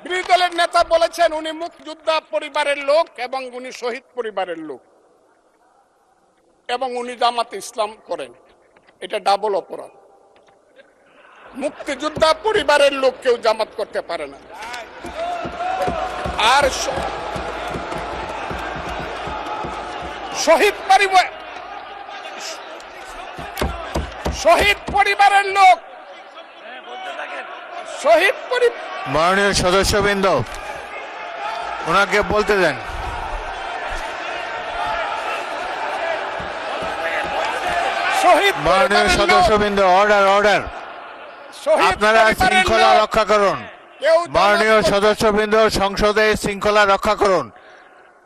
বিরোধী দলের নেতা বলেছেন উনি মুক্তিযোদ্ধা পরিবারের লোক এবং উনি শহীদ পরিবারের লোক এবং উনি জামাত ইসলাম করেন। এটা ডাবল অপরাধ। মুক্তিযোদ্ধা পরিবারের লোক কেউ জামাত করতে পারে না। আর শহীদ পরিবারের লোক মাননীয় সদস্যবৃন্দ ওনাকে বলতে দেন। মাননীয় সদস্যবৃন্দ, অর্ডার। আপনারা শৃঙ্খলা রক্ষা করুন। মাননীয় সদস্যবৃন্দ, সংসদে শৃঙ্খলা রক্ষা করুন।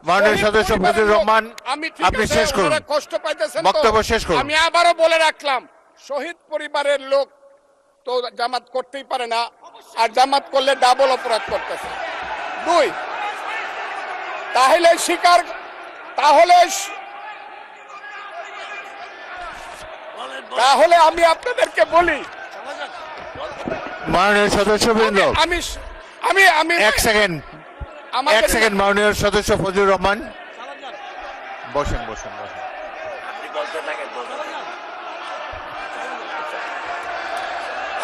মাননীয় সদস্য ফজলুর রহমান, আপনি শেষ করুন, কষ্ট পাইতেছেন, বক্তব্য শেষ করুন। আমি আবারও বলে রাখলাম, শহীদ পরিবারের লোক তো জামাত করতেই পারে না, আর জামাত করলে ডাবল অপরাধ করতেছে। 2, তাহলে আমি আপনাদেরকে বলি, মাননীয় সদস্যবৃন্দ, আমি এক সেকেন্ড। মাননীয় সদস্য ফজলুর রহমান, বসেন।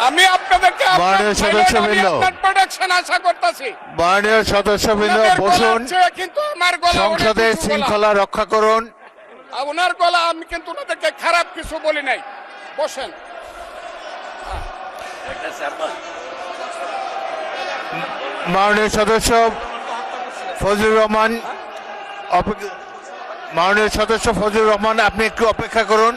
আমি আপনাদেরকে মাননীয় সদস্যবৃন্দ, প্রোটেকশন আশা করতেছি। মাননীয় সদস্যবৃন্দ বসুন, কিন্তু আমার গলা, সংসদে শৃঙ্খলা রক্ষা করুন। ওনার গলা, আমি কিন্তু ওনাদেরকে খারাপ কিছু বলি নাই। বসেন। মাননীয় সদস্য ফজলুর রহমান, মাননীয় সদস্য ফজলুর রহমান, আপনি একটু অপেক্ষা করুন।